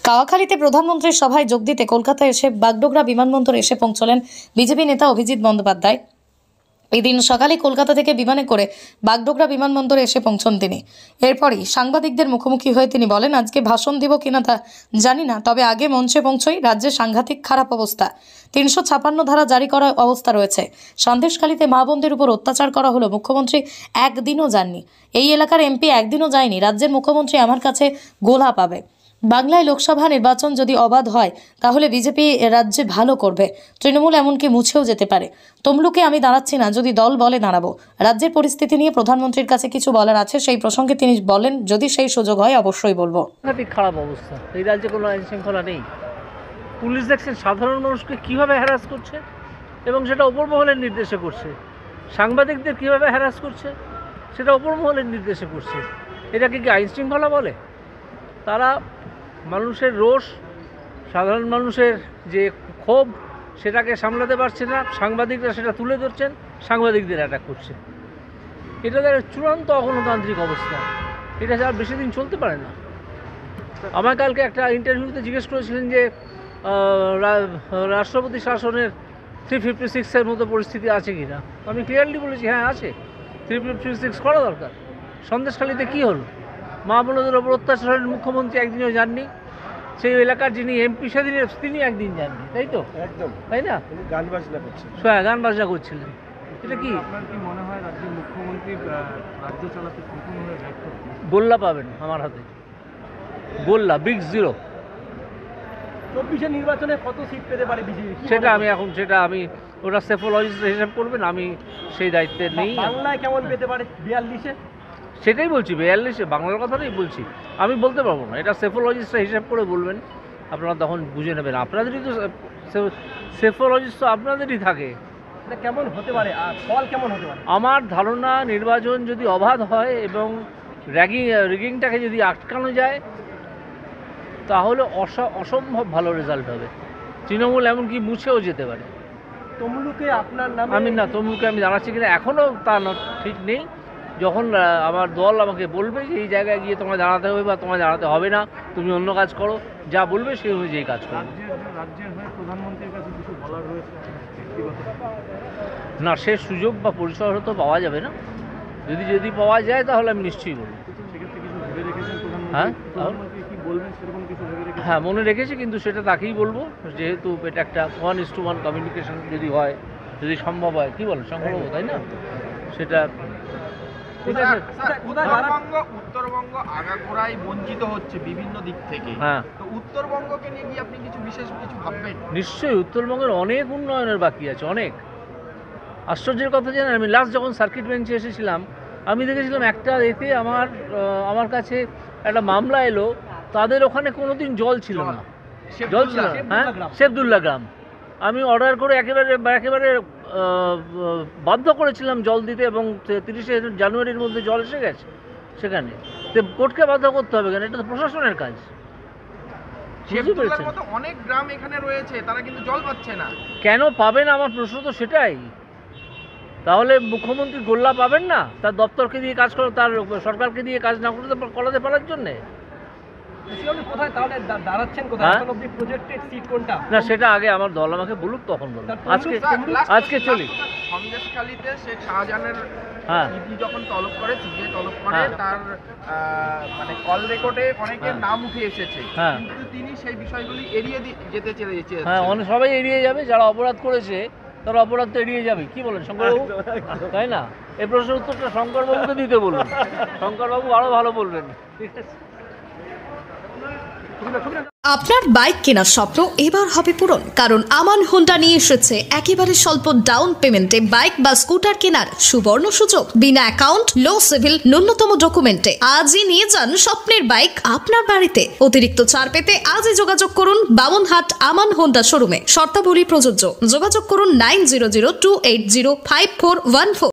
কাওয়াখালীতে প্রধানমন্ত্রীর সভায় যোগ দিতে কলকাতায় এসে বাগডোগরা বিমানবন্দরে এসে পৌঁছলেন বিজেপি নেতা অভিজিৎ বন্দ্যোপাধ্যায়। এদিন সকালে কলকাতা থেকে বিমানে করে বাগডোগরা বিমানবন্দরে এসে পৌঁছন তিনি। এরপরই সাংবাদিকদের মুখোমুখি হয়ে তিনি বলেন, আজকে ভাষণ দিব কিনা তা জানি না, তবে আগে মঞ্চে পৌঁছই। রাজ্যে সাংঘাতিক খারাপ অবস্থা, 356 ধারা জারি করা অবস্থা রয়েছে। সন্দেশখালীতে মা বোনদের উপর অত্যাচার করা হলো, মুখ্যমন্ত্রী একদিনও যাননি। এই এলাকার এমপি একদিনও যায়নি। রাজ্যের মুখ্যমন্ত্রী আমার কাছে গোলা পাবে। বাংলায় লোকসভা নির্বাচন যদি অবাধ হয় তাহলে বিজেপি রাজ্যে ভালো করবে, তৃণমূল এমনকি মুছেও যেতে পারে। তমলুকে আমি দাঁড়াচ্ছি না, যদি দল বলে দাঁড়াবো। রাজ্যের পরিস্থিতি নিয়ে প্রধানমন্ত্রীর কাছে কিছু বলার আছে, সেই প্রসঙ্গে তিনি বলেন, যদি সেই সুযোগ হয় অবশ্যই বলবো। খারাপ অবস্থা, এই রাজ্যে কোনো আইন শৃঙ্খলা নেই। পুলিশ দেখছেন সাধারণ মানুষকে কিভাবে হ্যারাস করছে এবং সেটা ওপর মহলের নির্দেশে করছে। সাংবাদিকদের কিভাবে হ্যারাস করছে সেটা ওপর মহলের নির্দেশে করছে। এটাকে কি আইন শৃঙ্খলা বলে? তারা মানুষের রোষ, সাধারণ মানুষের যে ক্ষোভ, সেটাকে সামলাতে পারছে না। সাংবাদিকরা সেটা তুলে ধরছেন, সাংবাদিকদের অ্যাটাক করছে। এটা তার চূড়ান্ত অগণতান্ত্রিক অবস্থা। এটা আর বেশি দিন চলতে পারে না। আমার কালকে একটা ইন্টারভিউতে জিজ্ঞেস করেছিলেন যে রাষ্ট্রপতি শাসনের 356-এর মতো পরিস্থিতি আছে কি না। আমি ক্লিয়ারলি বলেছি, হ্যাঁ আছে, 356 করা দরকার। সন্দেশখালীতে কী হলো? মা বোনদের ওপর অত্যাচারের মুখ্যমন্ত্রী একদিনও যাননি। সেই এলাকার যিনি এমপি সেদিনে তিনি একদিন যাননি, তাই তো? একদম তাই না? গান বাজনা করছিলেন। এটা কি আপনার কি মনে হয় রাজ্যের মুখ্যমন্ত্রী রাজ্য চালাতে সম্পূর্ণভাবে ব্যর্থ? গোল্লা পাবেন আমার হাতে, গোল্লা, বিগ জিরো। 24-এর নির্বাচনে কত সিট পেতে পারে বিজেপি? সেটা আমি ওটা সেফোলজিস্ট হিসাব করবেন, আমি সেই দায়িত্বে নেই। বাংলায় কেমন পেতে পারে? 42-এ? সেটাই বলছি, 42-এ বাংলার কথাটাই বলছি। আমি বলতে পারবো না, এটা সেফোলজিস্টরা হিসাব করে বলবেন, আপনারা তখন বুঝে নেবেন। আপনাদেরই তো সেফোলজিস্ট, তো আপনাদেরই থাকে। এটা কেমন হতে পারে, আর ফল কেমন হতে পারে? আমার ধারণা, নির্বাচন যদি অবাধ হয় এবং রিগিংটাকে যদি আটকানো যায় তাহলে অসম্ভব ভালো রেজাল্ট হবে। তৃণমূল এমনকি মুছেও যেতে পারে। তমলুকে আপনার নামে তমলুকে আমি জানাচ্ছি কিনা এখনও তা ঠিক নেই। যখন আমার দল আমাকে বলবে যে এই জায়গায় গিয়ে তোমায় দাঁড়াতে হবে বা তোমায় দাঁড়াতে হবে না, তুমি অন্য কাজ করো, যা বলবে সেই অনুযায়ী কাজ করো। রাজ্যের হয়ে প্রধানমন্ত্রীর কাছে কিছু বলার রয়েছে না, সে সুযোগ বা পরিসর তো পাওয়া যাবে না। যদি পাওয়া যায় তাহলে আমি নিশ্চয়ই বলবো। হ্যাঁ, মনে রেখেছি, কিন্তু সেটা তাকেই বলবো, যেহেতু এটা একটা 1:1 কমিউনিকেশন যদি হয়, যদি সম্ভব হয়, কি বলেন, সম্ভব, তাই না? সেটা উত্তরবঙ্গ আগাগোড়াই বঞ্চিত হচ্ছে বিভিন্ন দিক থেকে। হ্যাঁ, তো উত্তরবঙ্গকে নিয়ে কি আপনি বিশেষ কিছু ভাববেন? নিশ্চয়ই, উত্তরবঙ্গের অনেক উন্নয়নের বাকি আছে, অনেক। আশ্চর্যের কথা জানেন, আমি লাস্ট যখন সার্কিট বেঞ্চে এসেছিলাম, আমি দেখেছিলাম একটা এতে আমার কাছে একটা মামলা এলো, তাদের ওখানে কোনোদিন জল ছিল না। হ্যাঁ, শেফদুল্লা গ্রাম। আমি অর্ডার করে একেবারে বাধ্য করেছিলাম জল দিতে, এবং 30শে জানুয়ারির মধ্যে জল এসে গেছে সেখানে। তো কোর্টকে বাধ্য করতে হবে কেন? এটা তো প্রশাসনের কাজ। অনেক গ্রাম এখানে রয়েছে, তারা কিন্তু জল পাচ্ছে না। কেন পাবেন? আমার প্রশ্ন তো সেটাই। তাহলে মুখ্যমন্ত্রী গোল্লা পাবেন না তার দপ্তরকে দিয়ে কাজ করে, তার সরকারকে দিয়ে কাজ না করাতে পারার জন্যে? না, সেটা আগে আমার দল আমাকে বলুক, তখন বলুন। আজকে চলি। সন্দেশখালীতে শেখ শাহজাহানের যখন তলব করে, সিবিআই তলব করে, তার মানে কল রেকর্ডে অনেকের নাম উঠে এসেছে, কিন্তু তিনি সেই বিষয়গুলি এড়িয়ে যেতে চেয়েছেন। হ্যাঁ, সবাই এড়িয়ে যাবে, যারা অপরাধ করেছে তারা অপরাধ তো এড়িয়ে যাবে। কি বলেন শঙ্করবাবু, তাই না? এই প্রশ্নের উত্তরটা শঙ্করবাবুকে দিতে বলুন, শঙ্করবাবু আরো ভালো বলবেন। ঠিক আছে। আপনার বাইক কেনার স্বপ্ন এবার হবে পূরণ, কারণ আমান হোন্ডা নিয়ে এসেছে একেবারে স্বল্প ডাউন পেমেন্টে বাইক বা স্কুটার কেনার সুবর্ণ সুযোগ। বিনা অ্যাকাউন্ট, লো সিভিল, ন্যূনতম ডকুমেন্টে আজই নিয়ে যান স্বপ্নের বাইক আপনার বাড়িতে। অতিরিক্ত ছাড় পেতে আজই যোগাযোগ করুন বামনহাট আমান হোন্ডা শোরুমে। শর্তাবলী প্রযোজ্য। যোগাযোগ করুন 9002805414।